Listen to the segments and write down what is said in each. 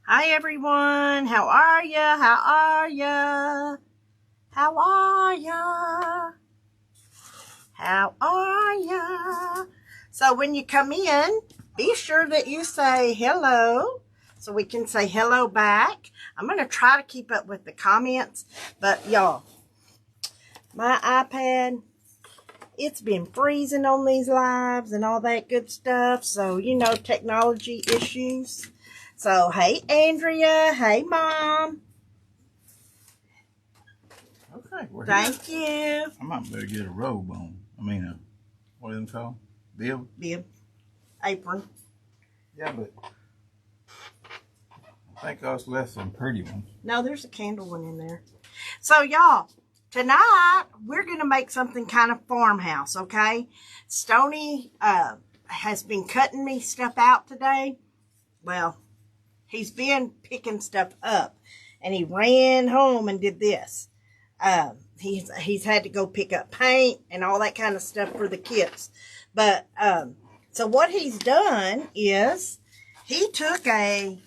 Hi everyone, how are ya? How are ya? How are ya? How are ya? So when you come in, be sure that you say hello so we can say hello back. I'm going to try to keep up with the comments, but y'all, my iPad, it's been freezing on these lives and all that good stuff. So, technology issues. So, hey, Andrea. Hey, Mom. Okay, we're Thank here. you. I might better get a robe on. What are them called? Bib? Bib. Apron. Yeah, but I think I was left some pretty ones. No, there's a candle one in there. So, y'all, tonight we're going to make something kind of farmhouse, okay? Stoney has been cutting me stuff out today. Well, he's been picking stuff up, and he ran home and did this. He's had to go pick up paint and all that kind of stuff for the kids. But so what he's done is he took and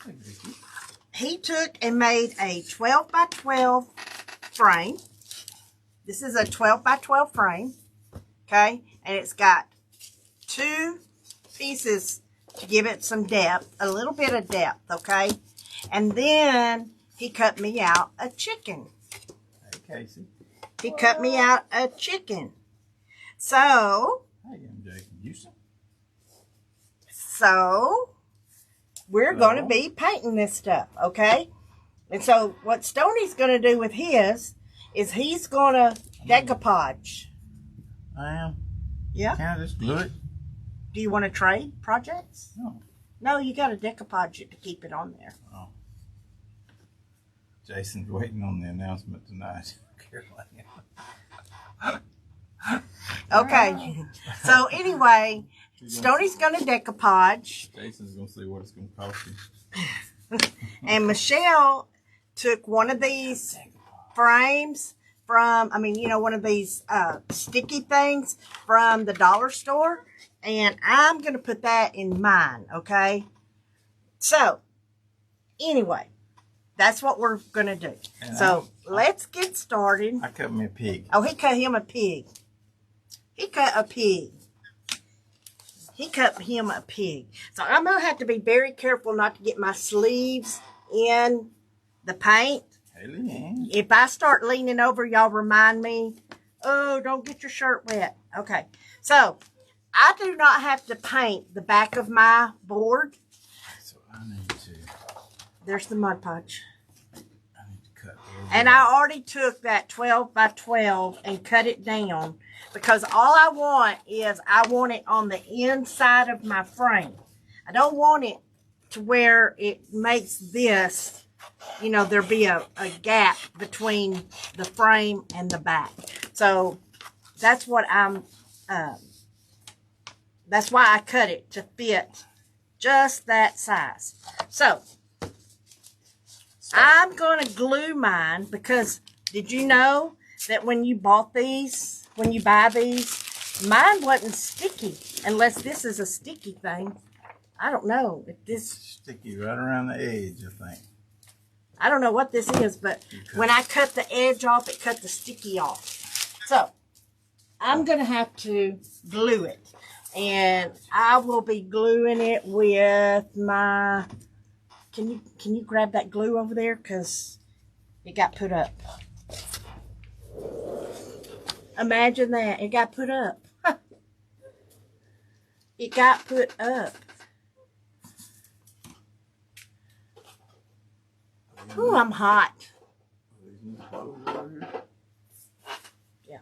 made a 12 by 12 frame. This is a 12 by 12 frame, okay? And it's got two pieces to give it some depth, a little bit of depth, okay? And then he cut me out a chicken. Hey, Casey. He cut me out a chicken. So, Hey, Jason. So, we're going to be painting this stuff, okay? And so, what Stoney's going to do with his is he's going to decoupage. I am? Yeah. Can I just glue it? Do you want to trade projects? No. No, you got to decoupage it to keep it on there. Oh. Jason's waiting on the announcement tonight. Okay. So, anyway, Stoney's going to decoupage. Jason's going to see what it's going to cost him. And Michelle took one of these frames from, one of these sticky things from the dollar store. And I'm going to put that in mine, okay? So, anyway, that's what we're going to do. And so, let's get started. I cut me a pig. Oh, he cut him a pig. He cut a pig. He cut him a pig. So, I'm going to have to be very careful not to get my sleeves in the paint. Hey, Leanne. If I start leaning over, y'all remind me. Oh, don't get your shirt wet. Okay. So, I do not have to paint the back of my board. So, I need to. There's the Mod Podge. I need to cut. And I already took that 12 by 12 and cut it down. Because all I want it on the inside of my frame. I don't want it to where it makes this, there be a gap between the frame and the back. So that's what that's why I cut it to fit just that size. So I'm going to glue mine because did you know that when you buy these, mine wasn't sticky unless this is a sticky thing. I don't know if this... Sticky right around the edge, I think. I don't know what this is, but when I cut the edge off, it cut the sticky off. So, I'm going to have to glue it. And I will be gluing it with my... Can you grab that glue over there? Because it got put up. Imagine that. It got put up. It got put up. Ooh, I'm hot. Yeah.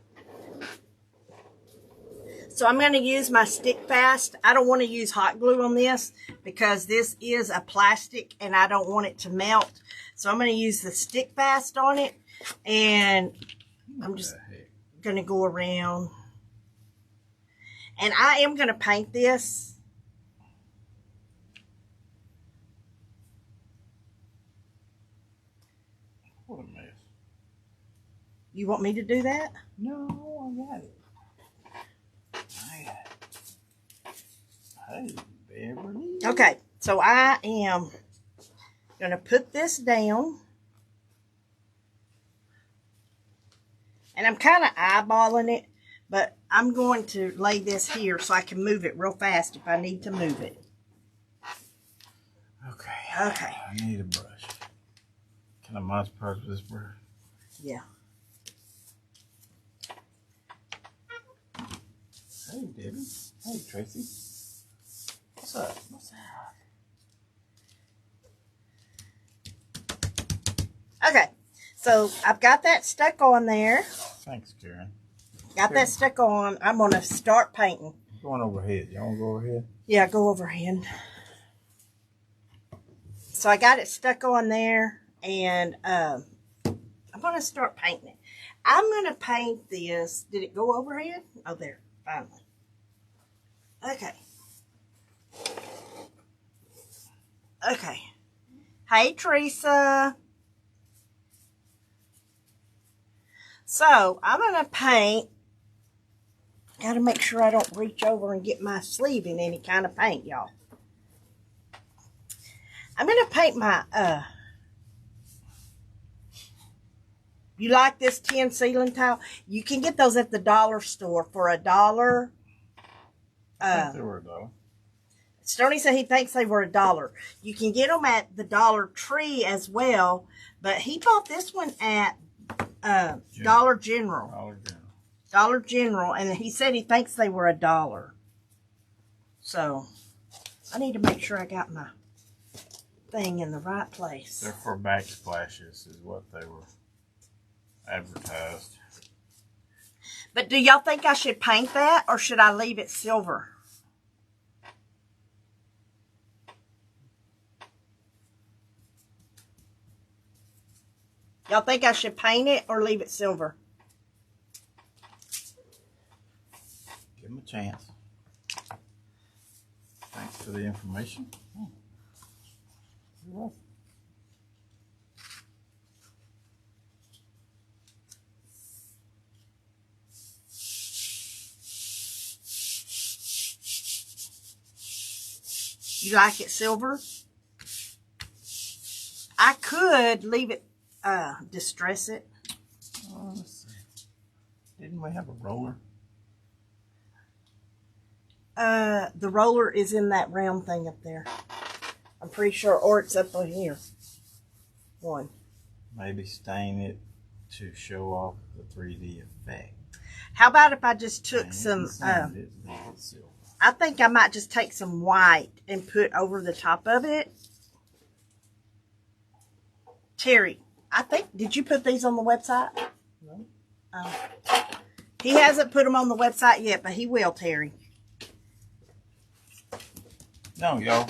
So I'm going to use my stick fast. I don't want to use hot glue on this because this is a plastic and I don't want it to melt. So I'm going to use the stick fast on it. And I'm just going to go around. And I am going to paint this. What a mess. You want me to do that? No, I got it. Hey, Beverly. Okay, so I am going to put this down. And I'm kind of eyeballing it, but I'm going to lay this here so I can move it real fast if I need to move it. Okay. Okay. I need a brush. Can I mouse brush with this brush? Yeah. Hey, Debbie. Hey, Tracy. What's up? What's up? Okay. So I've got that stuck on there. Thanks, Karen. Got that stuck on. I'm going to start painting. Going overhead. Y'all want to go overhead? Yeah, go overhead. So I got it stuck on there, and I'm going to start painting it. I'm going to paint this. Did it go overhead? Oh, there. Finally. Okay. Okay. Hey, Teresa. So, I'm going to paint. Got to make sure I don't reach over and get my sleeve in any kind of paint, y'all. I'm going to paint my, you like this tin ceiling tile? You can get those at the dollar store for $1. I think they were $1. Stoney said he thinks they were $1. You can get them at the Dollar Tree as well, but he bought this one at Dollar General. Dollar General, and he said he thinks they were $1. So, I need to make sure I got my thing in the right place. They're for backsplashes is what they were advertised. But do y'all think I should paint that, or should I leave it silver? Y'all think I should paint it or leave it silver? Give them a chance. Thanks for the information. Oh. You're welcome. You like it silver? I could leave it, distress it. Let's see. Didn't we have a roller? The roller is in that round thing up there. I'm pretty sure, or it's up on here. One. Maybe stain it to show off the 3D effect. How about if I just took some, Leave it silver. I think I might just take some white and put over the top of it. Terry, I think, did you put these on the website? No. He hasn't put them on the website yet, but he will, Terry. No, y'all.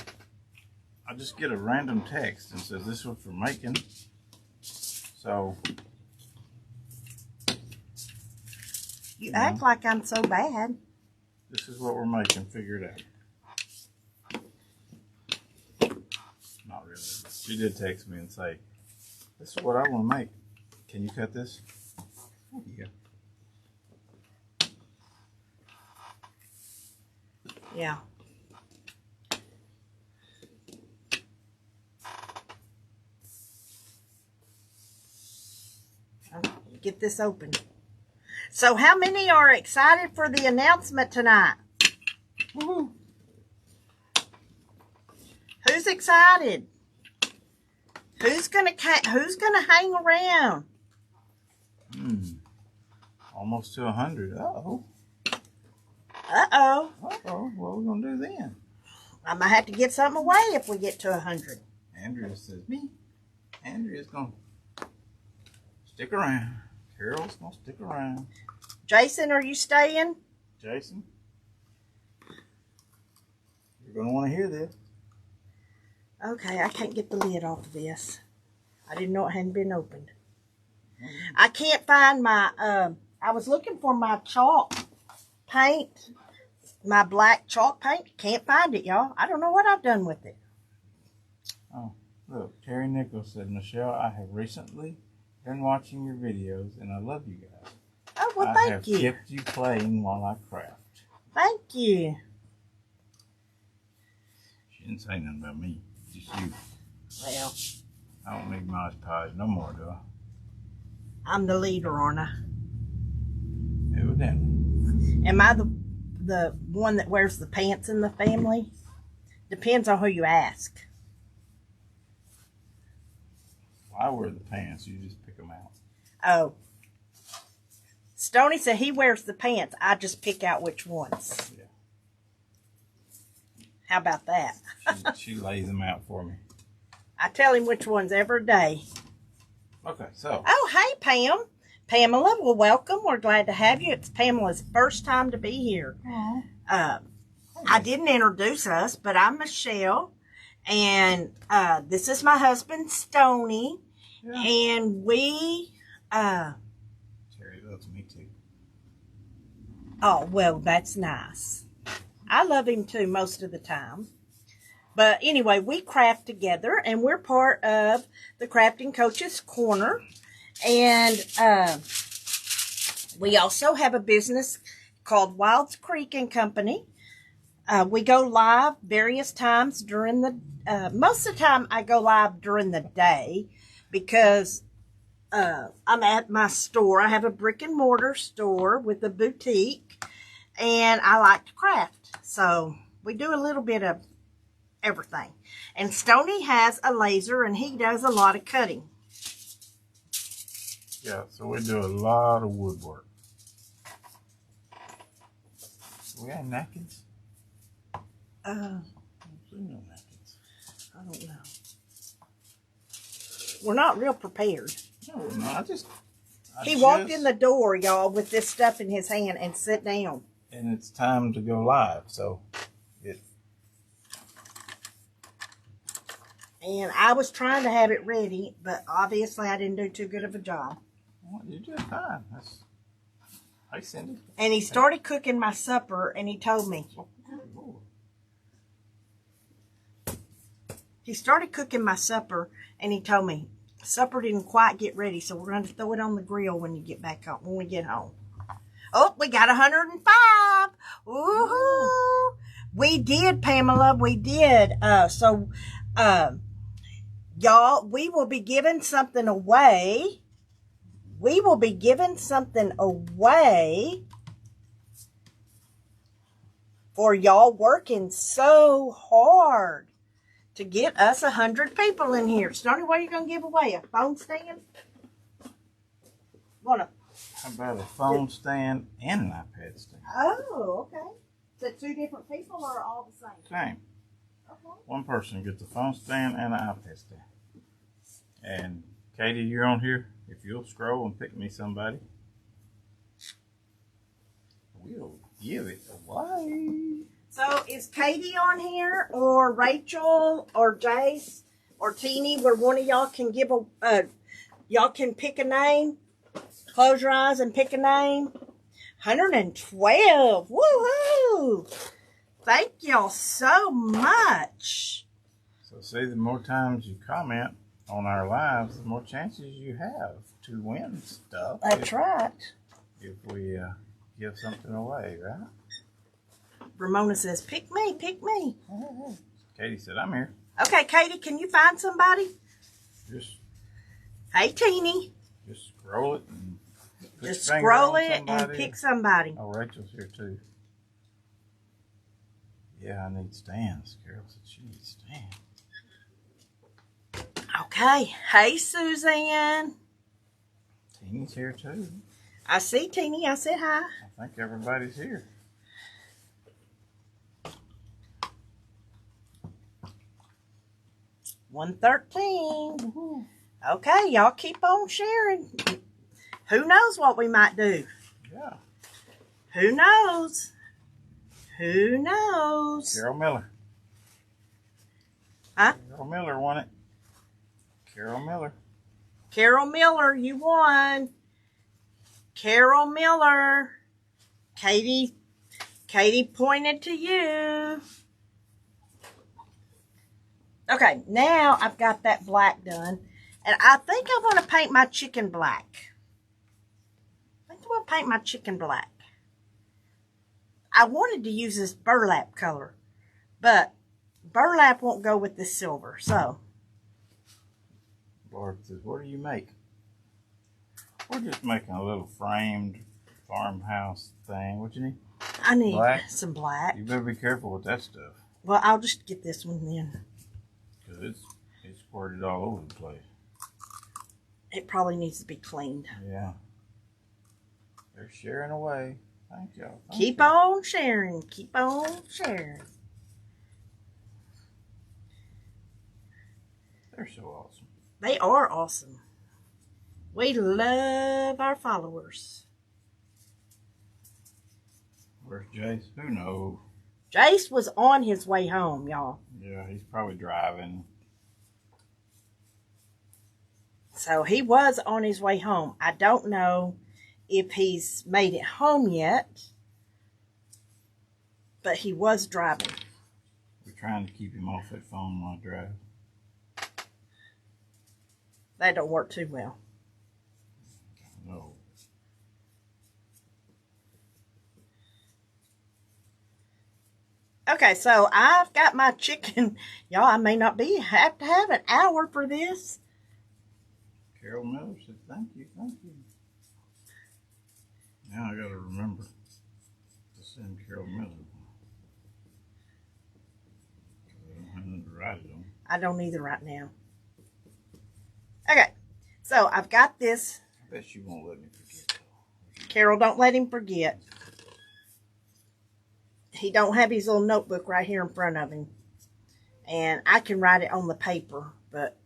I just get a random text and says this is what we're making. So. You act like I'm so bad. This is what we're making. Figure it out. Not really. She did text me and say, this is what I want to make. Can you cut this? Yeah. Yeah. Get this open. So how many are excited for the announcement tonight? Woohoo! Who's excited? Who's gonna hang around? Almost to 100. Uh-oh. Uh-oh. Uh-oh. What are we going to do then? I might have to get something away if we get to 100. Andrea says, me. Andrea's going to stick around. Carol's going to stick around. Jason, are you staying? Jason? You're going to want to hear this. Okay, I can't get the lid off of this. I didn't know it hadn't been opened. I can't find my, I was looking for my chalk paint, my black chalk paint. Can't find it, y'all. I don't know what I've done with it. Oh, look, Terry Nichols said, Michelle, I have recently been watching your videos and I love you guys. Oh, well, I thank you. have kept you playing while I craft. Thank you. She didn't say nothing about me, just you. Well, I don't need Mod Podge no more, do I? I'm the leader, aren't I? Evidently. Am I the one that wears the pants in the family? Depends on who you ask. I wear the pants. You just pick them out. Oh. Stoney said he wears the pants. I just pick out which ones. Yeah. How about that? She lays them out for me. I tell him which ones every day. Okay, so. Oh, hey, Pam. Pamela, well, welcome. We're glad to have you. It's Pamela's first time to be here. I didn't introduce us, but I'm Michelle. And this is my husband, Stoney. Yeah. And we... Terry loves me too. Oh, well, that's nice. I love him too most of the time. But anyway, we craft together, and we're part of the Crafting Coaches Corner. And we also have a business called Wilds Creek and Company. We go live various times during the... most of the time, I go live during the day because I'm at my store. I have a brick and mortar store with a boutique, and I like to craft. So we do a little bit of everything. And Stoney has a laser, and he does a lot of cutting. Yeah, so we do a lot of woodwork. We got napkins? I don't see no napkins. I don't know. We're not real prepared. No, I He walked in the door, y'all, with this stuff in his hand and sit down. And it's time to go live, so And I was trying to have it ready, but obviously I didn't do too good of a job. well, you did fine. Hi, Cindy. And he started cooking my supper, and he told me. He started cooking my supper, and he told me, supper didn't quite get ready, so we're going to throw it on the grill when you get back home, when we get home. Oh, we got 105. Woohoo! We did, Pamela. We did. Y'all, we will be giving something away. We will be giving something away for y'all working so hard to get us 100 people in here. Stoney, what are you going to give away? A phone stand? How about a phone stand and an iPad stand? Oh, okay. So 2 different people or all the same? Same. Okay. One person gets a phone stand and an iPad stand. And Katie, you're on here. If you'll scroll and pick me somebody, we'll give it away. So is Katie on here, or Rachel, or Jace, or Teeny, where one of y'all can give y'all can pick a name? Close your eyes and pick a name. 112. Woohoo! Thank y'all so much. So see, the more times you comment on our lives, the more chances you have to win stuff. That's right. If we give something away, right? Ramona says, pick me, pick me. Katie said, I'm here. Okay, Katie, can you find somebody? Hey, Teeny. Just scroll it and just scroll it and pick somebody. Oh, Rachel's here too. Yeah, I need stands. Carol said she needs stands. Okay. Hey, Suzanne. Teeny's here too. I see Teeny. I said hi. I think everybody's here. $113. Okay, y'all keep on sharing. Who knows what we might do? Yeah. Who knows? Who knows? Carol Miller. Huh? Carol Miller won it. Carol Miller. Carol Miller, you won. Carol Miller. Katie pointed to you. Okay, now I've got that black done. And I think I want to paint my chicken black. I think I want to paint my chicken black. I wanted to use this burlap color, but burlap won't go with this silver. So Barb says, what do you make? We're just making a little framed farmhouse thing. What you need? I need black? some black. You better be careful with that stuff. Well, I'll just get this one then. Because it's squirted all over the place. It probably needs to be cleaned. Yeah. They're sharing away. Thank y'all. Keep on sharing. Keep on sharing. They're so awesome. They are awesome. We love our followers. Where's Jace? Who knows? Jace was on his way home, y'all. Yeah, he's probably driving. So he was on his way home. I don't know if he's made it home yet, but he was driving. We're trying to keep him off that phone while I drive. That don't work too well. No. Okay, so I've got my chicken. Y'all, I may not have to have an hour for this. Carol Miller said, thank you, thank you. Now I got to remember to send Carol Miller. I don't have nothing to write it on. I don't either right now. Okay, so I've got this. I bet you won't let me forget though. Carol, don't let him forget. He don't have his little notebook right here in front of him. And I can write it on the paper, but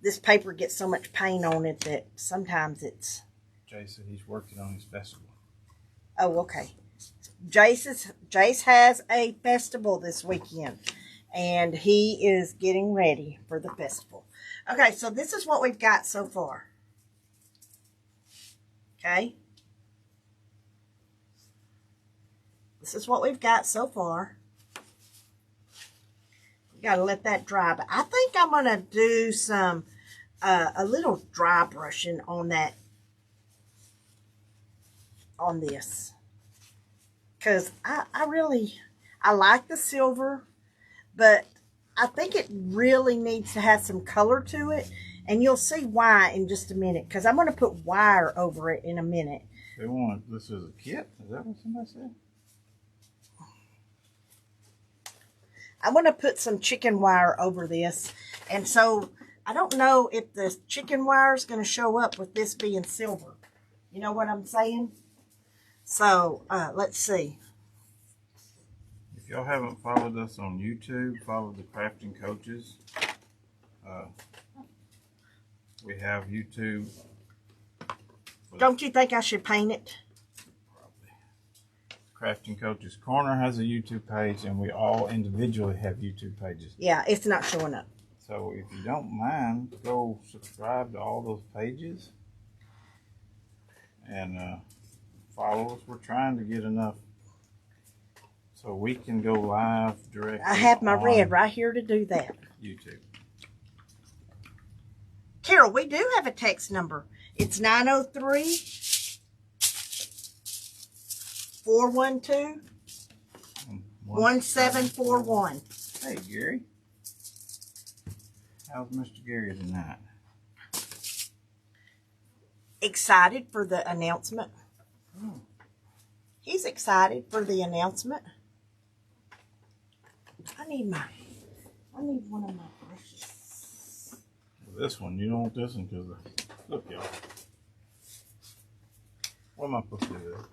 this paper gets so much paint on it that sometimes it's... Jay said he's working on his festival. Oh, okay. Jace has a festival this weekend, and he is getting ready for the festival. Okay, so this is what we've got so far. Okay? This is what we've got so far. You got to let that dry, but I think I'm going to do some, a little dry brushing on that, on this. Because I like the silver, but I think it really needs to have some color to it. And you'll see why in just a minute. Because I'm going to put wire over it in a minute. They want this as a kit? Is that what somebody said? I'm going to put some chicken wire over this. And so I don't know if the chicken wire is going to show up with this being silver. You know what I'm saying? So let's see. If y'all haven't followed us on YouTube, follow the Crafting Coaches. We have YouTube. Don't you think I should paint it? Probably. Crafting Coaches Corner has a YouTube page, and we all individually have YouTube pages. Yeah, it's not showing up. So if you don't mind, go subscribe to all those pages and follow us. We're trying to get enough so we can go live directly. I have my red right here to do that. YouTube. Carol, we do have a text number. It's 903-412-1741. Hey, Gary. How's Mr. Gary tonight? Excited for the announcement. Oh. He's excited for the announcement. I need one of my brushes. This one, you don't want this one because look, y'all. What am I supposed to do with it?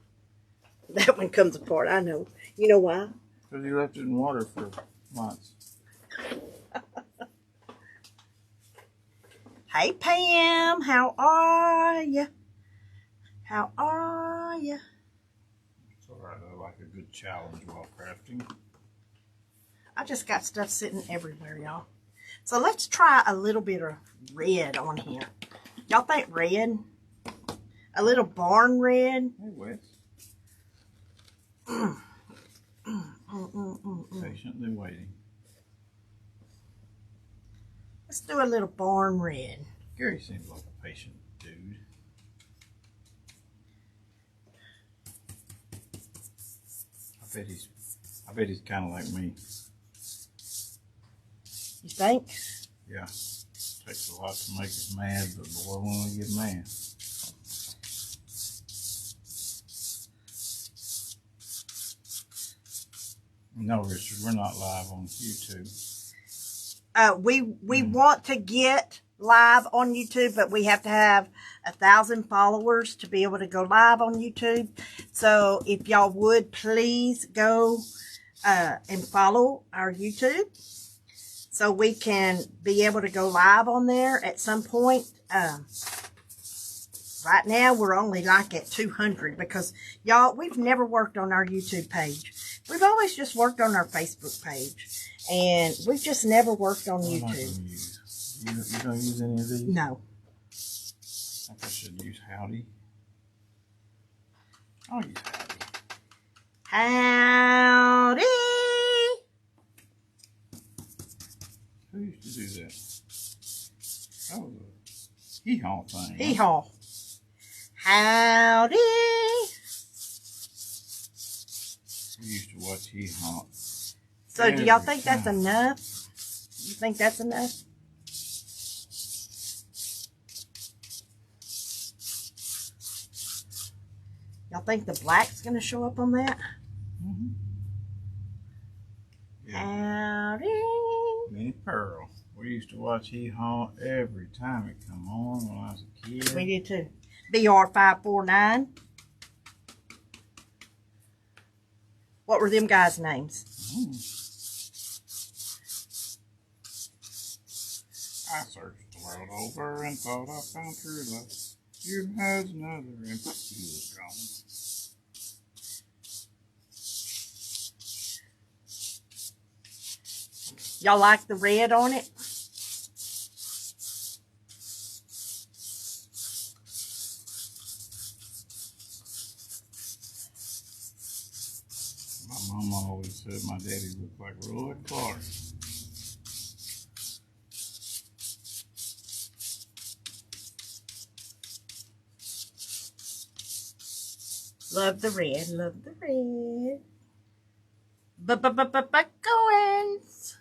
That one comes apart, I know. You know why? Because you left it in water for months. Hey, Pam. How are you? How are you? It's alright, I like a good challenge while crafting. I just got stuff sitting everywhere, y'all. So let's try a little bit of red on here. Y'all think red? A little barn red? Hey, Wes. Patiently waiting. Let's do a little barn red. Gary seems like a patient dude. I bet he's kind of like me. You think? Yeah. Takes a lot to make us mad, but boy, when we get mad. No, Richard, we're not live on YouTube. We want to get live on YouTube, but we have to have 1,000 followers to be able to go live on YouTube. So if y'all would please go and follow our YouTube so we can be able to go live on there at some point. Right now we're only like at 200 because y'all, we've never worked on our YouTube page. We've always just worked on our Facebook page, and we've just never worked on YouTube. You don't use any of these? No. I think I should use Howdy. I'll use Howdy. Howdy! Who used to do that? That was a hee-haw thing. Hee-haw. Howdy! We used to watch hee-haw. So do y'all think that's enough? You think that's enough? Y'all think the black's going to show up on that? Mm-hmm. Yeah. Howdy! Minnie Pearl. We used to watch hee-haw every time it come on when I was a kid. We did too. BR549. What were them guys' names? I searched the world over and thought I found true love. You had another and he was gone. Y'all like the red on it? My mama always said my daddy looked like Roy Clark. Love the red, love the red. Buck-Owens.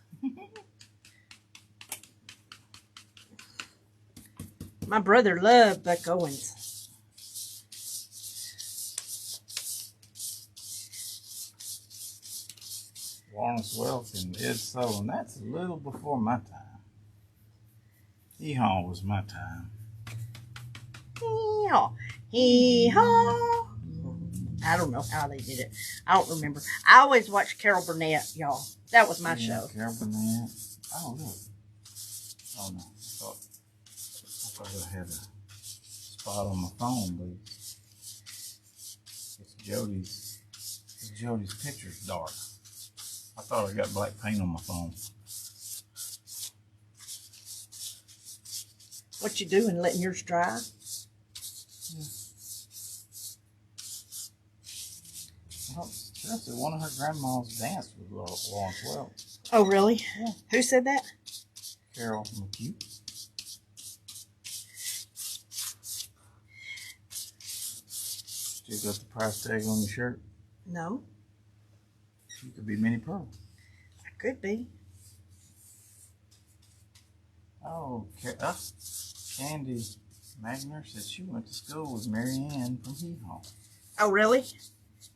My brother loved Buck Owens. Lawrence Welk and Ed Sullivan, that's a little before my time. Hee-haw was my time. Hee-haw. Hee-haw. I don't know how they did it. I don't remember. I always watched Carol Burnett, y'all. That was my show. Carol Burnett. Oh, look. Oh, no. I thought I had a spot on my phone, but it's Jody's picture's dark. I thought I got black paint on my phone. What you doing? Letting yours dry? Yeah. Well, Chelsea, one of her grandmas danced with Lawrence Welk. Oh, really? Yeah. Who said that? Carol McHugh. Still got the price tag on your shirt? No. You could be Minnie Pearl. I could be. Oh, Candy Magner said she went to school with Mary Ann from Hee-Haw. Oh, really?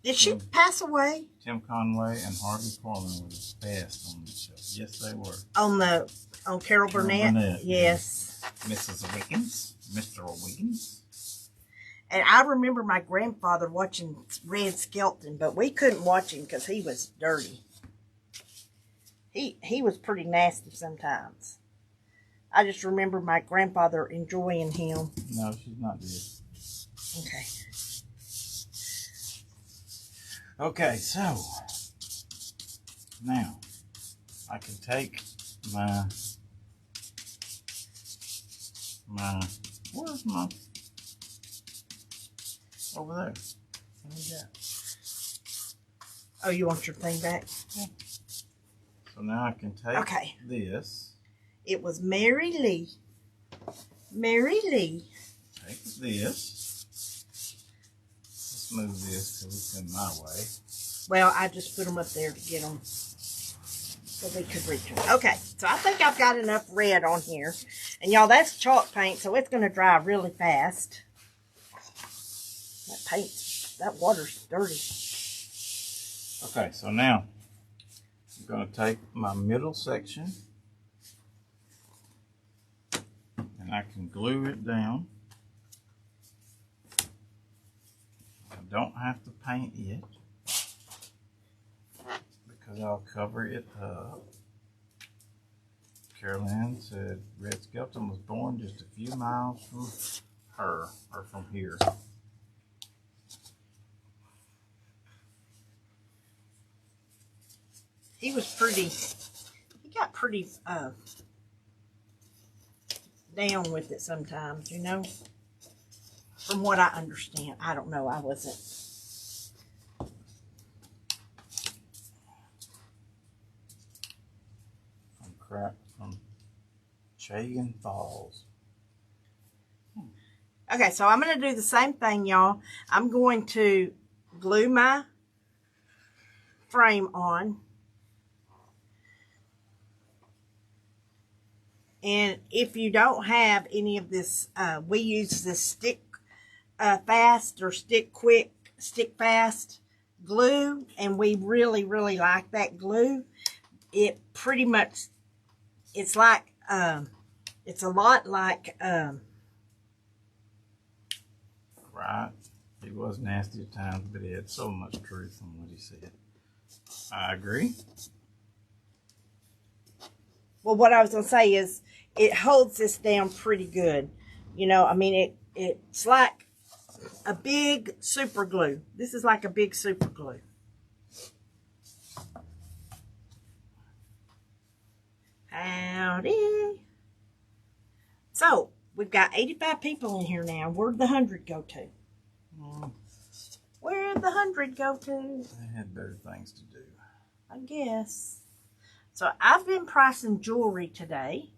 Did she pass away? Tim Conway and Harvey Korman were the best on the show. Yes, they were. On Carol Burnett? Yes. Mrs. Wiggins, Mr. Wiggins. And I remember my grandfather watching Red Skelton, but we couldn't watch him because he was dirty. He was pretty nasty sometimes. I just remember my grandfather enjoying him. No, she's not dead. Okay. Okay, so now I can take my where's my over there. What do you got? Oh, you want your thing back? Yeah. So now I can take this. It was Mary Lee. Mary Lee. Take this. Let's move this because it's in my way. Well, I just put them up there to get them. so we could reach them. Okay, so I think I've got enough red on here. And y'all, that's chalk paint, so it's going to dry really fast. That paint, that water's dirty. Okay, so now I'm going to take my middle section and I can glue it down. I don't have to paint it because I'll cover it up. Carolyn said Red Skelton was born just a few miles from her, or from here. He was pretty, he got pretty down with it sometimes, you know, from what I understand. I don't know, I wasn't. From Chagan Falls. Okay, so I'm going to do the same thing, y'all. I'm going to glue my frame on. And if you don't have any of this, we use this stick fast or stick quick, stick fast glue. And we really, really like that glue. It pretty much, it's like, it's a lot like, right. He was nasty at times, but he had so much truth in what he said. I agree. Well, what I was going to say is it holds this down pretty good. You know, I mean, it's like a big super glue. This is like a big super glue. Howdy. So, we've got 85 people in here now. Where'd the 100 go to? Where'd the 100 go to? They had better things to do, I guess. So, I've been pricing jewelry today.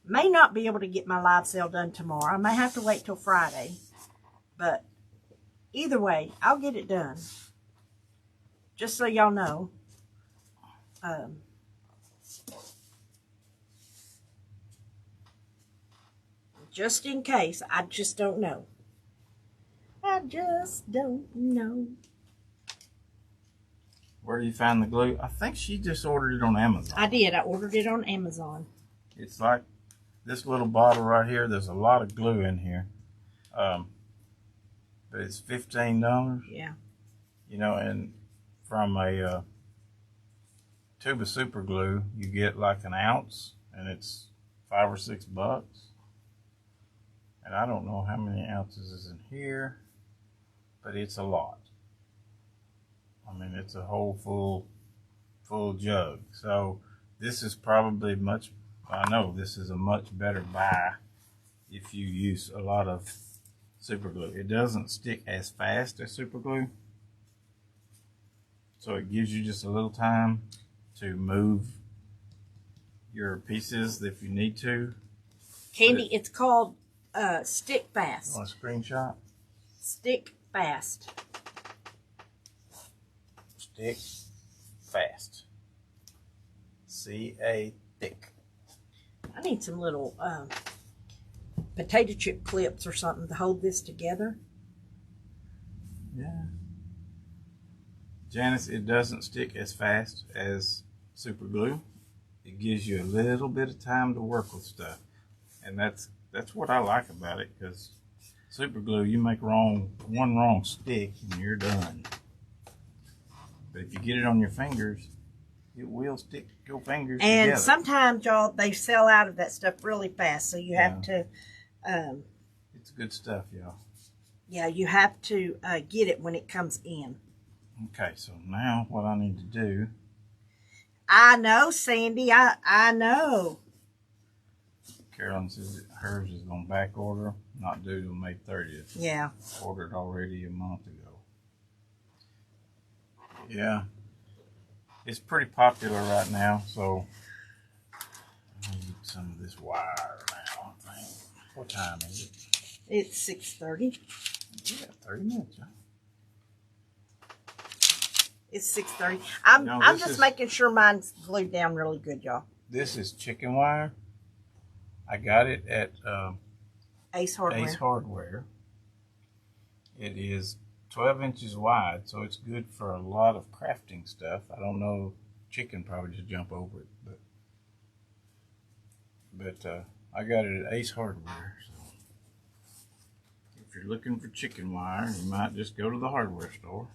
May not be able to get my live sale done tomorrow. I may have to wait till Friday. But either way, I'll get it done. Just so y'all know. Just in case. I just don't know. I just don't know. Where do you find the glue? I think she just ordered it on Amazon. I did. I ordered it on Amazon. It's like this little bottle right here. There's a lot of glue in here. But it's $15. Yeah. You know, and from a tube of super glue, you get like an ounce, and it's $5 or $6. And I don't know how many ounces is in here, but it's a lot. I mean, it's a whole full jug. So this is probably I know this is a much better buy if you use a lot of super glue. It doesn't stick as fast as super glue, so it gives you just a little time to move your pieces if you need to. Candy, it's called Stick Fast. You want a screenshot? Stick Fast. Stick Fast. C-A thick. I need some little potato chip clips or something to hold this together. Yeah. Janice, it doesn't stick as fast as super glue. It gives you a little bit of time to work with stuff. And that's what I like about it, because super glue, you make one wrong stick and you're done. But if you get it on your fingers, it will stick your fingers and together. Sometimes, y'all, they sell out of that stuff really fast, so you have to it's good stuff, y'all. Yeah, you have to get it when it comes in. Okay, so now what I need to do. I know, Sandy. I know. Carolyn says that hers is on back order, not due till May 30th. Yeah. Ordered already a month ago. Yeah. It's pretty popular right now, so I need some of this wire now, I think. What time is it? It's 6:30. Yeah, 30 minutes, huh? It's 6:30. I'm No, I'm this just is- making sure mine's glued down really good, y'all. This is chicken wire. I got it at Ace Hardware. Ace Hardware. It is 12 inches wide, so it's good for a lot of crafting stuff. I don't know, chicken probably just jump over it, but I got it at Ace Hardware. So if you're looking for chicken wire, you might just go to the hardware store.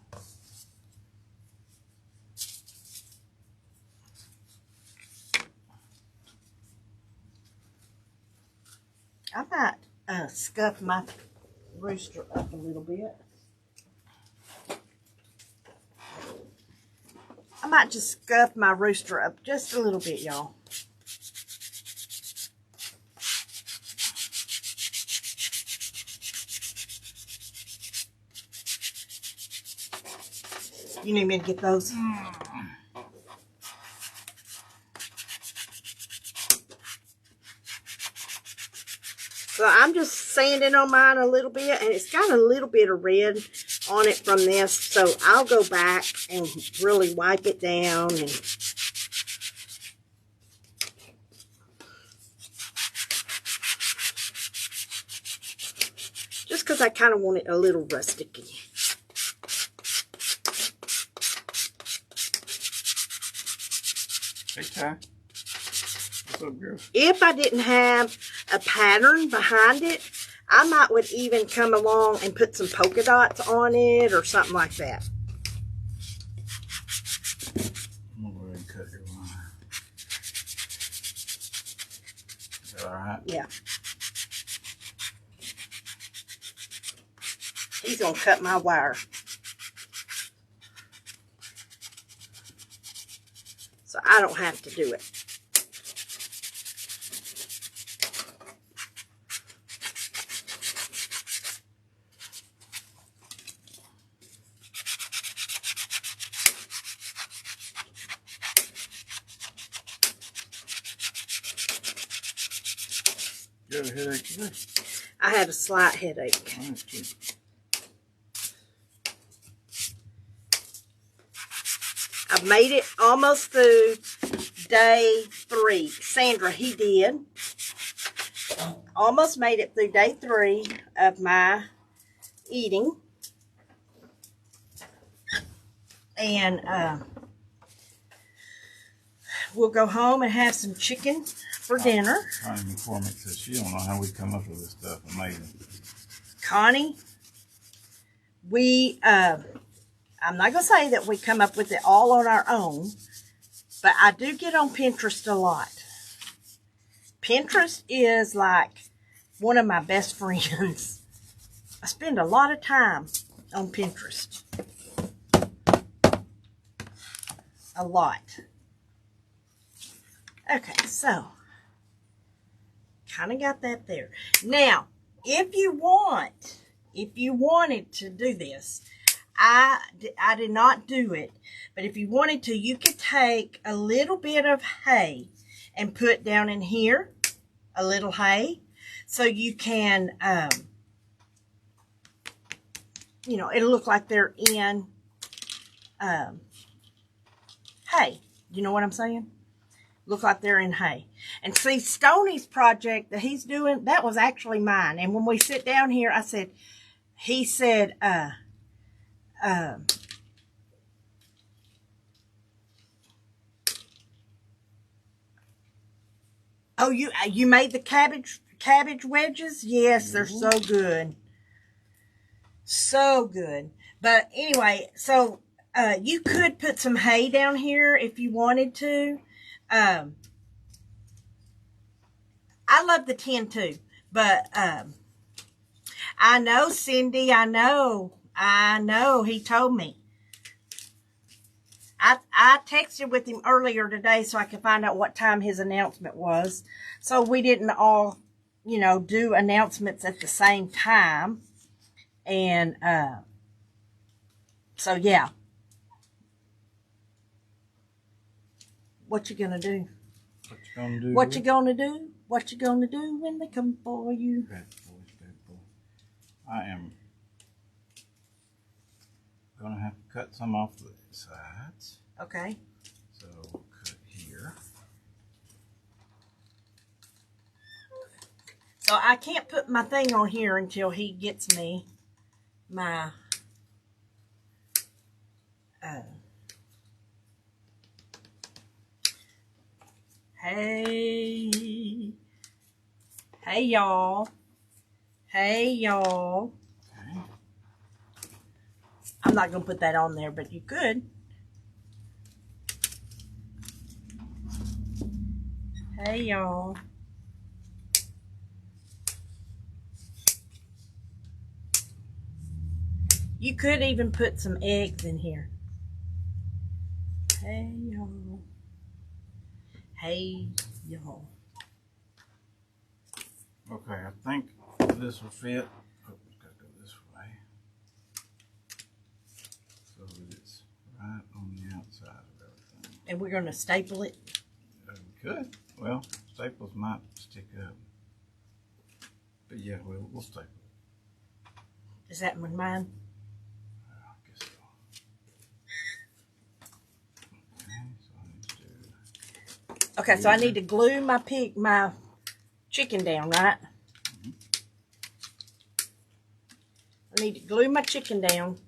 I might scuff my rooster up a little bit. I might just scuff my rooster up just a little bit, y'all. You need me to get those? So I'm just sanding on mine a little bit, and it's got a little bit of red on it from this. So I'll go back and really wipe it down. And just because I kind of want it a little rustic-y. Hey, Ty. What's up, girl? If I didn't have a pattern behind it, I might would even come along and put some polka dots on it or something like that. I'm gonna go ahead and cut your wire. Is that all right? Yeah. He's gonna cut my wire. So I don't have to do it. You have a headache today? I had a slight headache. Oh, that's good. I've made it almost through day 3. Sandra, he did. Almost made it through day 3 of my eating. And we'll go home and have some chicken for dinner. Connie McCormick says she don't know how we come up with this stuff. Amazing. Connie, I'm not going to say that we come up with it all on our own, but I do get on Pinterest a lot. Pinterest is like one of my best friends. I spend a lot of time on Pinterest. A lot. Okay, so kind of got that there. Now, if you wanted to do this, I did not do it, but if you wanted to, you could take a little bit of hay and put down in here, a little hay, so you can, you know, it'll look like they're in hay. You know what I'm saying? Look like they're in hay. And see, Stoney's project that he's doing, that was actually mine. And when we sit down here, he said, oh, you made the cabbage wedges? Yes, they're so good. So good. But anyway, so you could put some hay down here if you wanted to. I love the tin too, but I know, Cindy, I know, he told me. I texted with him earlier today so I could find out what time his announcement was. So we didn't all, you know, do announcements at the same time. And so, yeah. What you gonna do? What you gonna do? What you gonna do? What you gonna do when they come for you? Bad boy, bad boy. I am gonna have to cut some off the sides. Okay. So we'll cut here. So I can't put my thing on here until he gets me my hey y'all. Hey y'all. Okay. I'm not gonna put that on there, but you could. Hey y'all. You could even put some eggs in here. Hey y'all. Hey y'all. Okay, I think this will fit. Oh, it's got to go this way. So that it's right on the outside of everything. And we're gonna staple it. We could. Well, staples might stick up. But yeah, we'll staple it. Is that mine? I guess so. Okay, so I need to do. Okay, so I need to glue my chicken down, right? Mm-hmm. I need to glue my chicken down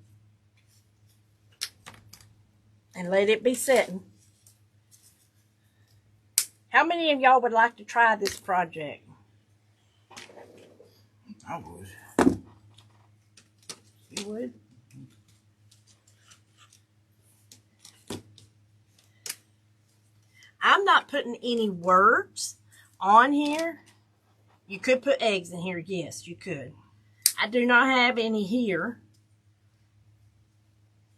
and let it be setting. How many of y'all would like to try this project? I would. You would? I'm not putting any words on here. You could put eggs in here. Yes, you could. I do not have any here.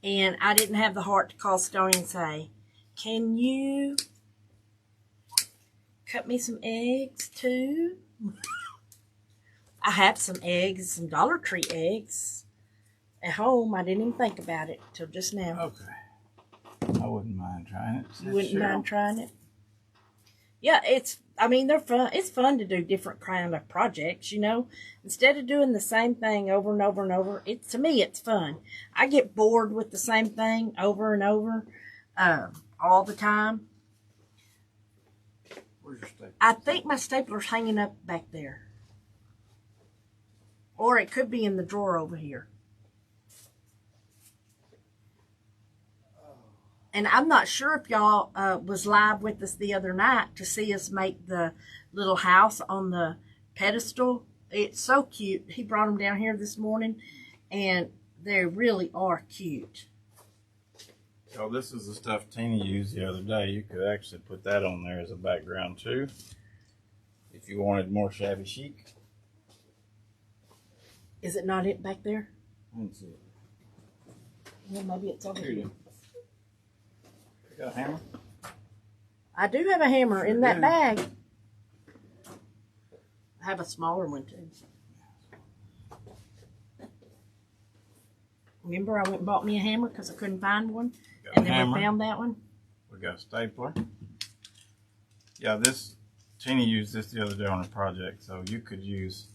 And I didn't have the heart to call Stoney and say, can you cut me some eggs too? I have some eggs, some Dollar Tree eggs at home. I didn't even think about it till just now. Okay. I wouldn't mind trying it. You wouldn't mind trying it? Yeah, they're fun. It's fun to do different kind of projects, you know. Instead of doing the same thing over and over and over, to me, it's fun. I get bored with the same thing over and over all the time. Where's your stapler? I think my stapler's hanging up back there. Or it could be in the drawer over here. And I'm not sure if y'all was live with us the other night to see us make the little house on the pedestal. It's so cute. He brought them down here this morning, and they really are cute. Oh, this is the stuff Tina used the other day. You could actually put that on there as a background too, if you wanted more shabby chic. Is it not it back there? I didn't see it. Well, maybe it's over Here you here. go. You got a hammer? I do have a hammer in that do. bag. I have a smaller one too. Remember I went and bought me a hammer because I couldn't find one? Got And a then hammer. we found that one. We got a stapler. Yeah, Tina used this the other day on a project, so you could use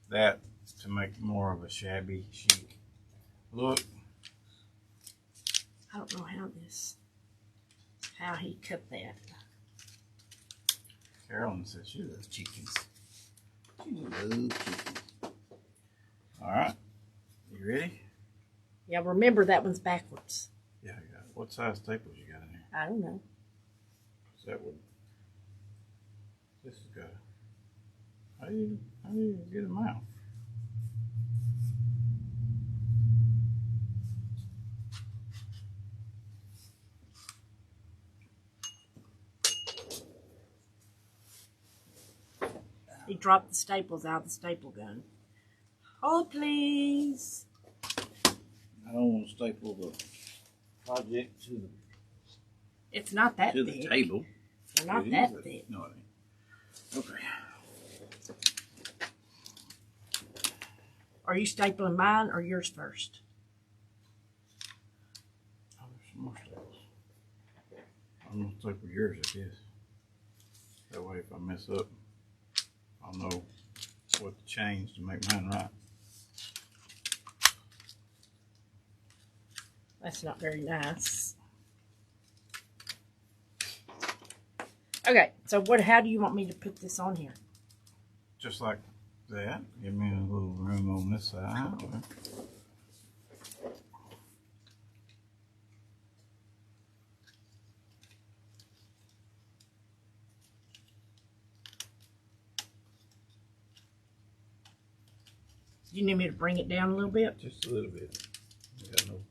that to make more of a shabby chic look. I don't know how he cut that. Carolyn says she loves chickens. She loves chickens. All right, you ready? Yeah, remember that one's backwards. Yeah, I got it. What size staples you got in here? I don't know. This has got. How do you get them out? He dropped the staples out of the staple gun. Oh, please. I don't want to staple the project to It's not that the thick. table. They're not It that is thick. No, it ain't. Okay. Are you stapling mine or yours first? Oh, there's some more staples. I'm gonna staple yours, I guess. That way, if I mess up, I'll know what to change to make mine right. That's not very nice. Okay, so how do you want me to put this on here? Just like that. Give me a little room on this side. You need me to bring it down a little bit? Just a little bit. I got no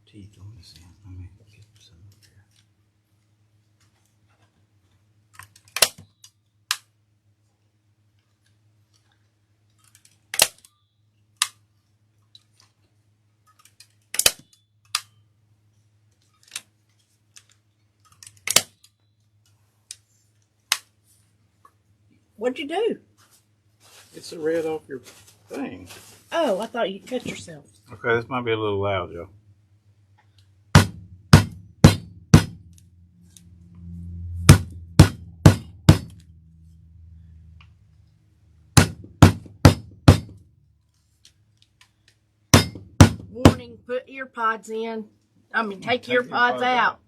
teeth on this end. Let me get some up here. What'd you do? It's the red off your thing. Oh, I thought you cut yourself. Okay, this might be a little loud, Joe. Warning, put ear pods in. I mean, take ear pods out.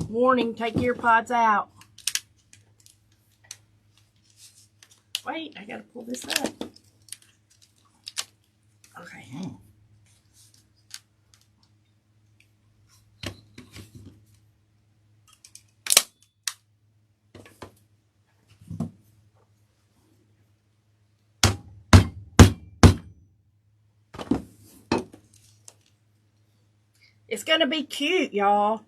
Warning, take ear pods out. Wait, I gotta pull this up. Okay. It's gonna be cute, y'all.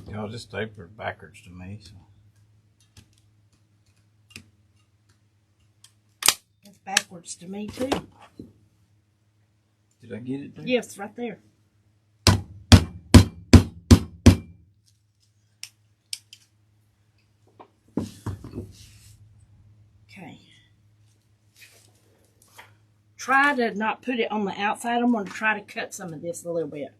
Y'all just stapled backwards to me, so. It's backwards to me too. Did I get it there? Yes, right there. Okay. Try to not put it on the outside. I'm going to try to cut some of this a little bit.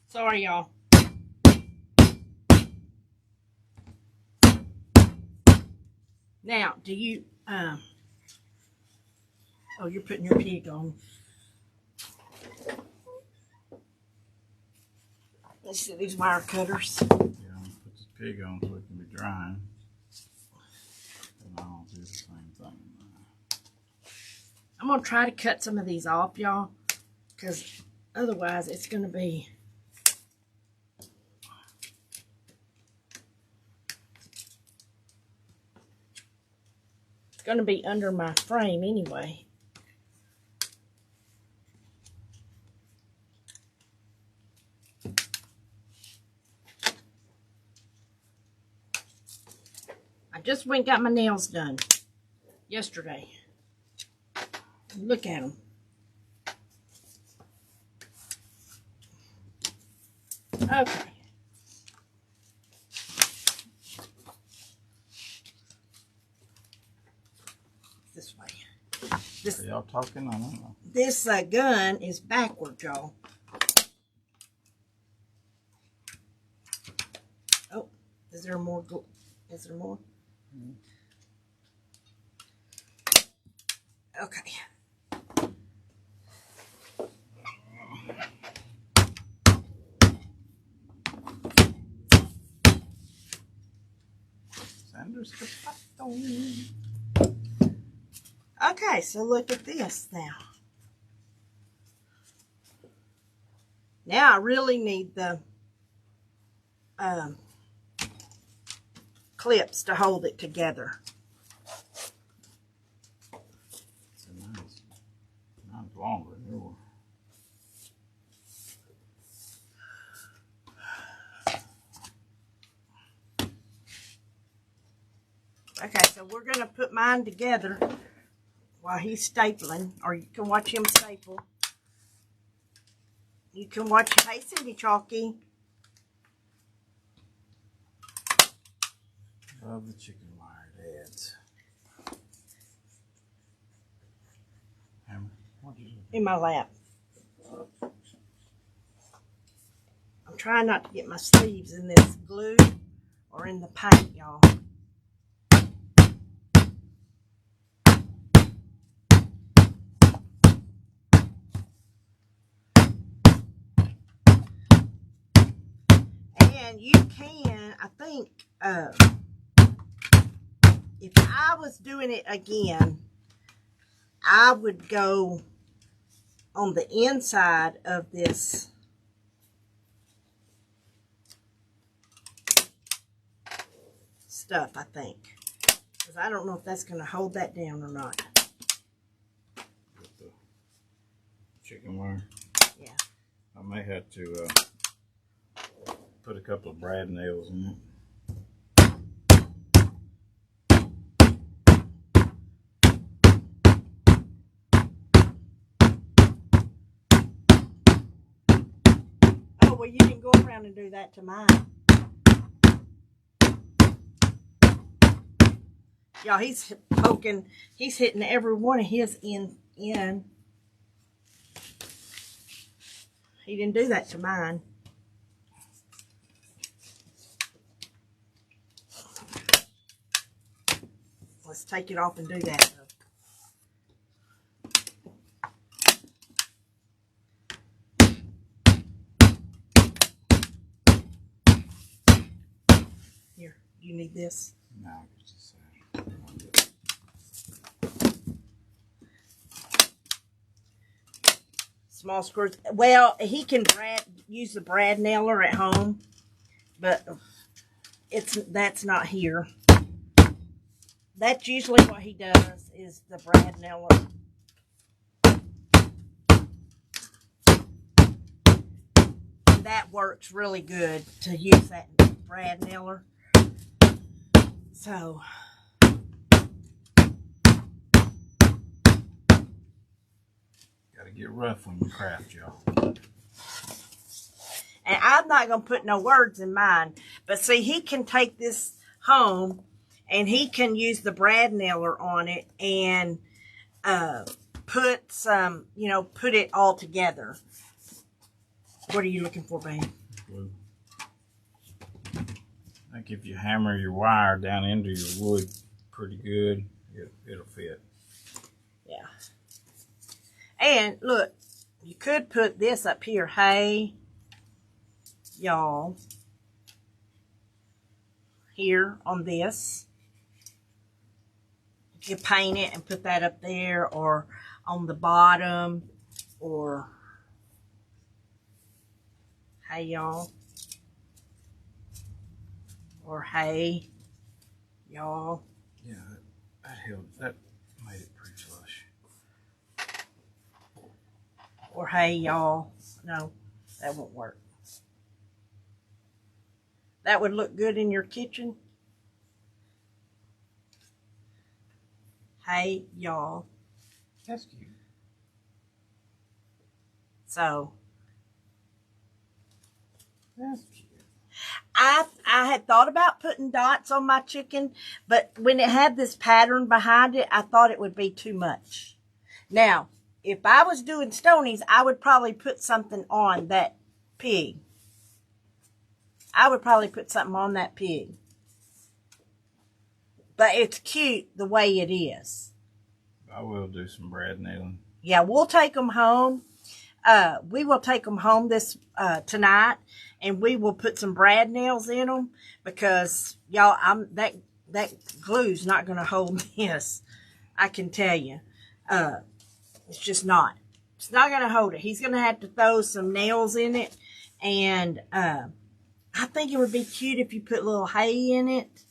Sorry, y'all. Now, do you, oh, you're putting your pig on. Let's see these wire cutters. Yeah, I'm gonna put this pig on so it can be drying. And I'll do the same thing. I'm going to try to cut some of these off, y'all, because otherwise it's going to be under my frame anyway. I just went and got my nails done yesterday. Look at them. Okay. This way. Are y'all talking? I don't know. This gun is backward, y'all. Oh, is there more? Is there more? Okay. Sanders Capato. Okay, so look at this now. Now I really need the clips to hold it together. Mine's longer than yours. we're going to put mine together while he's stapling, or you can watch him staple. You can watch, hey Cindy Chalky. Love the chicken wire dads. Hammer, what you In my lap. I'm trying not to get my sleeves in this glue or in the paint, y'all. And you can, I think, if I was doing it again, I would go on the inside of this stuff, I think. Because I don't know if that's going to hold that down or not. with the chicken wire? Yeah. I may have to put a couple of brad nails in it. Oh, well, you didn't go around and do that to mine. Y'all, he's poking, he's hitting every one of his in. He didn't do that to mine. Let's take it off and do that, though. Here, you need this. No, it's just Small screws. Well, he can use the brad nailer at home, but that's not here. That's usually what he does, is the brad nailer. And that works really good to use that brad nailer. So gotta get rough when you craft, y'all. And I'm not going to put no words in mine. But see, he can take this home and he can use the brad nailer on it and put some, put it all together. What are you looking for, babe? Glue. I think if you hammer your wire down into your wood pretty good, it'll fit. Yeah. And look, you could put this up here. Hey, y'all, here on this. You can paint it and put that up there, or on the bottom, or hey, y'all, or hey, y'all. Yeah, that made it pretty flush. Or hey, y'all. No, that won't work. That would look good in your kitchen. Hey, y'all. That's cute. So, That's cute. I had thought about putting dots on my chicken, but when it had this pattern behind it, I thought it would be too much. Now, if I was doing stonies, I would probably put something on that pig. I would probably put something on that pig. But it's cute the way it is. I will do some brad nailing. Yeah, we'll take them home. We will take them home this tonight, and we will put some brad nails in them, because y'all, that glue's not going to hold this. I can tell you, it's just not. It's not going to hold it. He's going to have to throw some nails in it, and I think it would be cute if you put a little hay in it,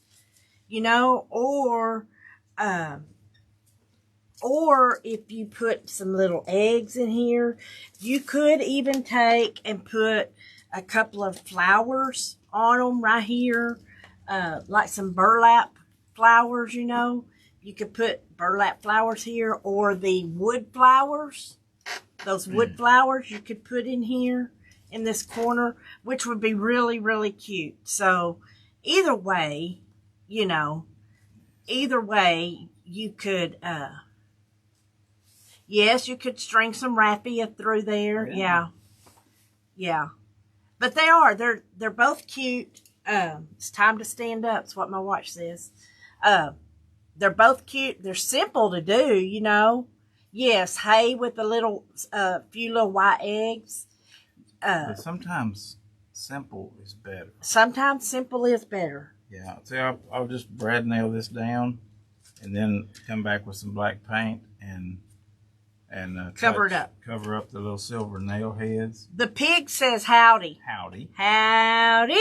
or if you put some little eggs in here. You could even take and put a couple of flowers on them right here, like some burlap flowers, you know. You could put burlap flowers here, or the wood flowers. Those wood flowers you could put in here in this corner, which would be really, really cute. So either way, you know, you could, yes, you could string some raffia through there. Yeah. But they're both cute. It's time to stand up. It's what my watch says. They're both cute. They're simple to do, you know. Yes, hay with a little, few little white eggs. But sometimes simple is better. Sometimes simple is better. Yeah. See, I'll just brad nail this down, and then come back with some black paint and Cover it up. Cover up the little silver nail heads. The pig says howdy. Howdy. Howdy.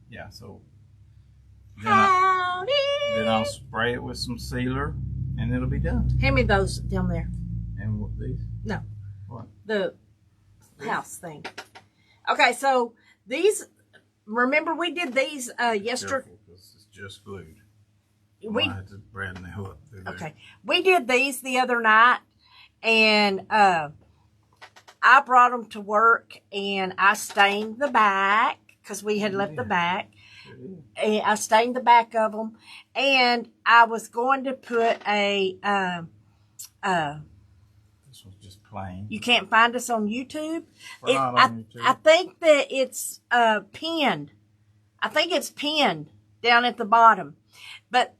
Yeah. So Howdy. then I'll spray it with some sealer, and it'll be done. Hand me those down there. And what these? No. What? The house thing. Okay, so these. Remember we did these yesterday. Because it's just glued. We I had to brad nail up through there. Okay. We did these the other night, and I brought them to work, and I stained the back because we had left the back. And I stained the back of them, and I was going to put a This one's just plain. you can't find us on YouTube. We're not on YouTube. I think that it's pinned. I think it's pinned down at the bottom. But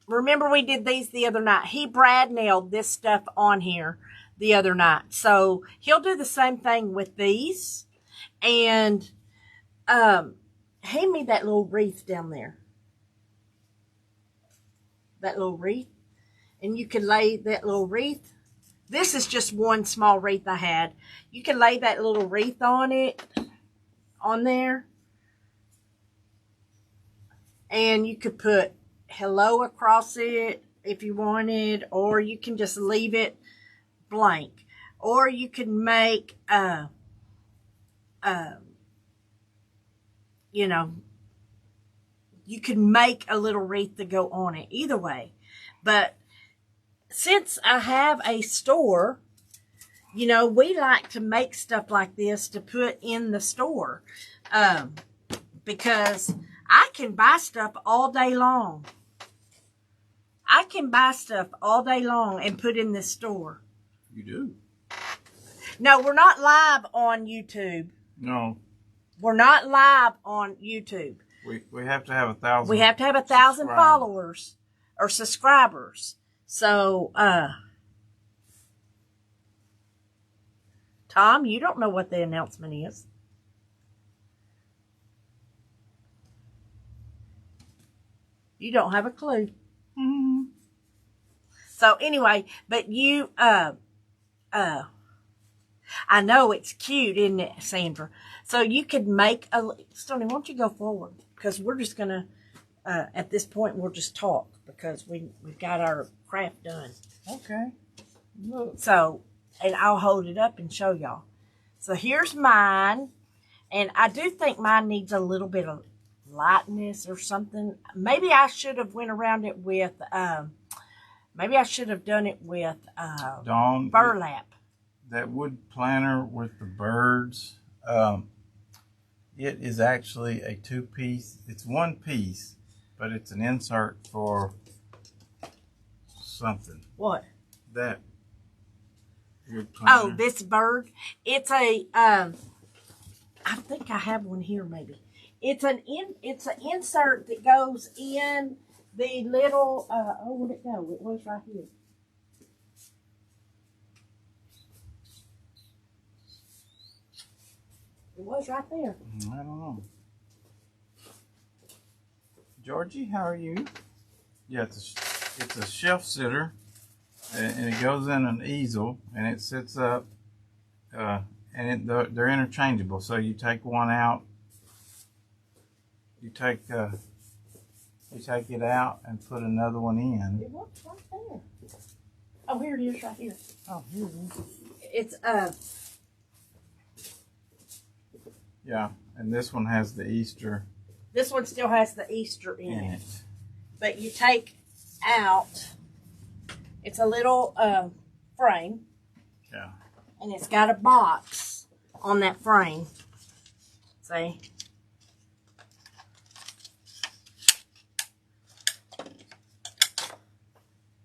remember we did these the other night. He brad nailed this stuff on here the other night. So he'll do the same thing with these. And hand me that little wreath down there. That little wreath. And you can lay that little wreath. This is just one small wreath I had. You can lay that little wreath on it, on there. And you could put hello across it if you wanted, or you can just leave it blank. Or you can make, you know, you can make a little wreath to go on it. Either way. But since I have a store, you know, we like to make stuff like this to put in the store. Because I can buy stuff all day long. I can buy stuff all day long and put in this store. You do? No, we're not live on YouTube. No. We're not live on YouTube. We have to have 1,000. We have to have 1,000 followers or subscribers. So, Tom, you don't know what the announcement is. You don't have a clue. Mm-hmm. So anyway, but you, I know it's cute, isn't it, Sandra? So you could make a, Stoney, why don't you go forward? Because we're just going to, at this point, we'll just talk because we've got our craft done. Okay. Look. So, and I'll hold it up and show y'all. So here's mine. And I do think mine needs a little bit of lightness or something. Maybe I should have went around it with, maybe I should have done it with Dawn, burlap. That wood planter with the birds, it is actually a two-piece. It's one piece, but it's an insert for something. What? That wood planter. Oh, this bird. It's a, I think I have one here maybe. It's an insert that goes in the little, oh, where'd it go? It was right here. It was right there. I don't know. Georgie, how are you? Yeah, it's a shelf sitter, and it goes in an easel, and it sits up, and they're interchangeable. So you take one out, you take it out and put another one in. It was right there. Oh, here it is right here. Oh, here it is. It's, yeah, and this one has the Easter This one still has the Easter in in it. it. But you take out, it's a little frame. Yeah. And it's got a box on that frame. See?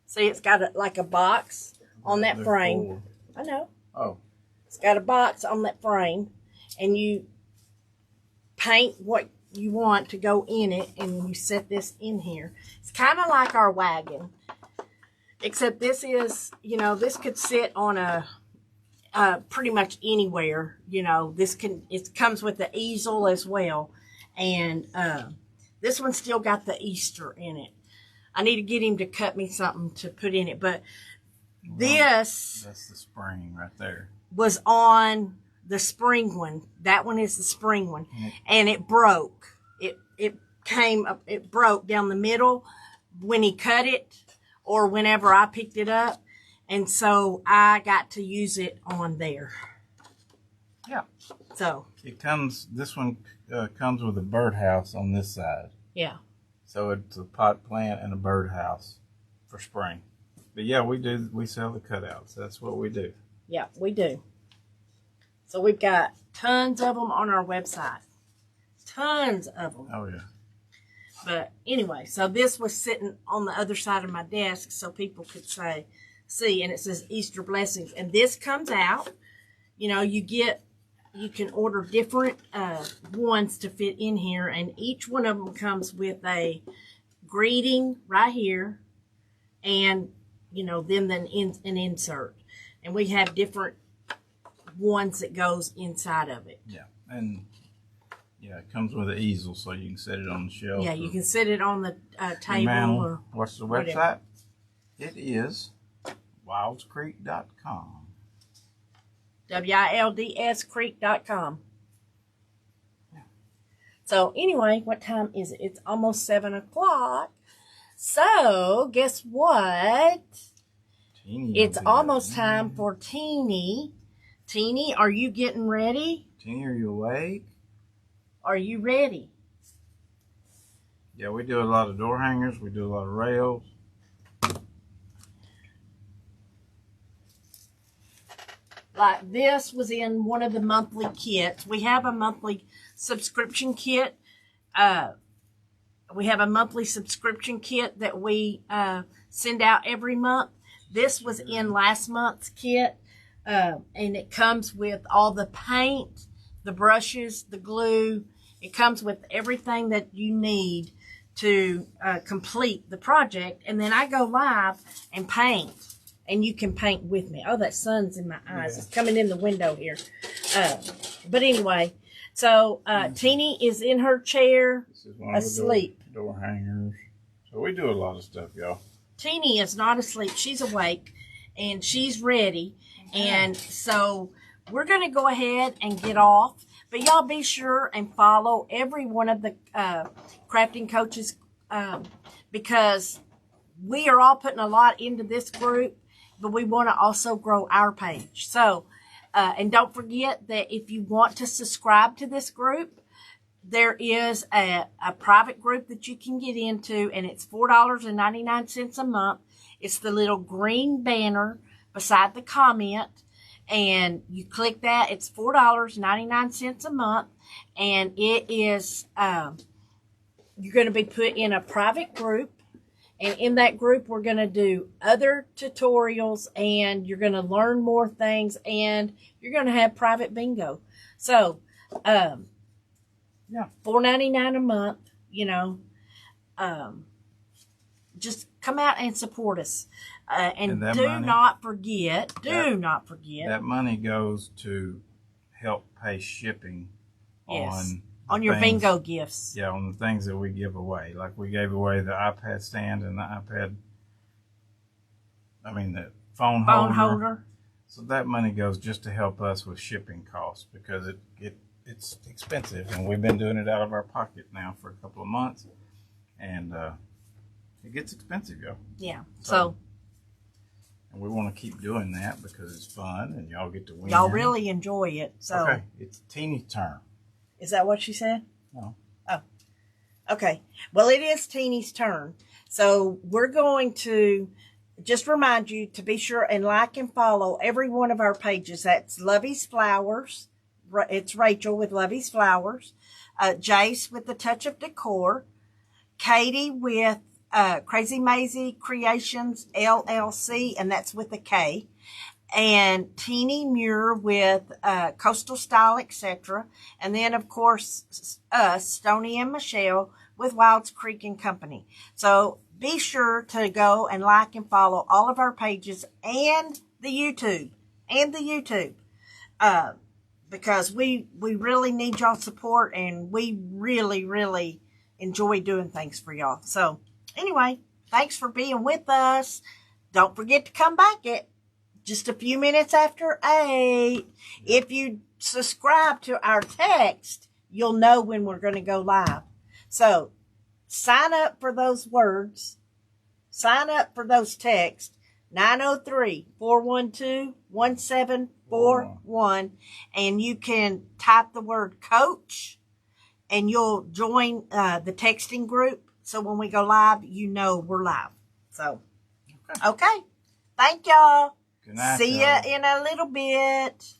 See, it's got like a box on that frame. I know. Oh. It's got a box on that frame, and you paint what you want to go in it, and you set this in here. It's kind of like our wagon, except this is, you know, this could sit on a pretty much anywhere. You know, it comes with the easel as well, and this one still got the Easter in it. I need to get him to cut me something to put in it, but this, that's the spring right there, was on the spring one. That one is the spring one, and it broke. It broke down the middle when he cut it, or whenever I picked it up, and so I got to use it on there. Yeah. So it comes. This one comes with a birdhouse on this side. Yeah. So it's a pot plant and a birdhouse for spring. But yeah, we sell the cutouts. That's what we do. Yeah, we do. So we've got tons of them on our website. Tons of them. Oh yeah. But anyway, so this was sitting on the other side of my desk so people could see, and it says Easter Blessings. And this comes out, you know, you can order different ones to fit in here, and each one of them comes with a greeting right here, and, you know, then an insert. And we have different ones that goes inside of it. Yeah, and yeah, it comes with an easel so you can set it on the shelf. Yeah, you can set it on the table. Or what's the website? whatever. It is wildscreek.com. WILDScreek.com. Yeah. So anyway, what time is it? It's almost 7 o'clock. So guess what? It's almost time for Teeny. Teeny, are you getting ready? Teeny, are you awake? Are you ready? Yeah, we do a lot of door hangers. We do a lot of rails. Like this was in one of the monthly kits. We have a monthly subscription kit. We have a monthly subscription kit that we send out every month. This was in last month's kit, and it comes with all the paint, the brushes, the glue. It comes with everything that you need to complete the project. And then I go live and paint. And you can paint with me. Oh, that sun's in my eyes. Yeah. It's coming in the window here. But anyway, so Teeny is in her chair, this is one asleep. Of the door hangers. So we do a lot of stuff, y'all. Teeny is not asleep. She's awake, and she's ready. And so we're going to go ahead and get off. But y'all be sure and follow every one of the crafting coaches because we are all putting a lot into this group. But we want to also grow our page. So, and don't forget that if you want to subscribe to this group, there is a private group that you can get into, and it's $4.99 a month. It's the little green banner beside the comment, and you click that. It's $4.99 a month, and it is, you're going to be put in a private group. And in that group, we're going to do other tutorials, and you're going to learn more things, and you're going to have private bingo. So, yeah, $4.99 a month, you know, just come out and support us. And do not forget, that money goes to help pay shipping on your bingo gifts. Yeah, on the things that we give away. Like we gave away the iPad stand and the the phone holder. So that money goes just to help us with shipping costs because it's expensive. And we've been doing it out of our pocket now for a couple of months. And it gets expensive, y'all. Yeah, so. And we want to keep doing that because it's fun and y'all get to win. Y'all really enjoy it. So. Okay, it's Teeny's turn. Is that what she said? No. Oh. Okay. Well, it is Teeny's turn. So we're going to just remind you to be sure and like and follow every one of our pages. That's Lovey's Flowers. It's Rachel with Lovey's Flowers. Jace with The Touch of Decor. Katie with Crazy Maisie Creations LLC, and that's with a K. And Teeny Muir with Coastal Style, etc. And then, of course, us, Stoney and Michelle, with Wilds Creek and Company. So be sure to go and like and follow all of our pages and the YouTube. Because we really need y'all support, and we really, really enjoy doing things for y'all. So anyway, thanks for being with us. Don't forget to come back at just a few minutes after 8. If you subscribe to our text, you'll know when we're going to go live. So sign up for those words. Sign up for those texts. 903-412-1741. And you can type the word coach, and you'll join the texting group. So when we go live, you know we're live. So, okay. Thank y'all. Good night, See y'all. ya in a little bit.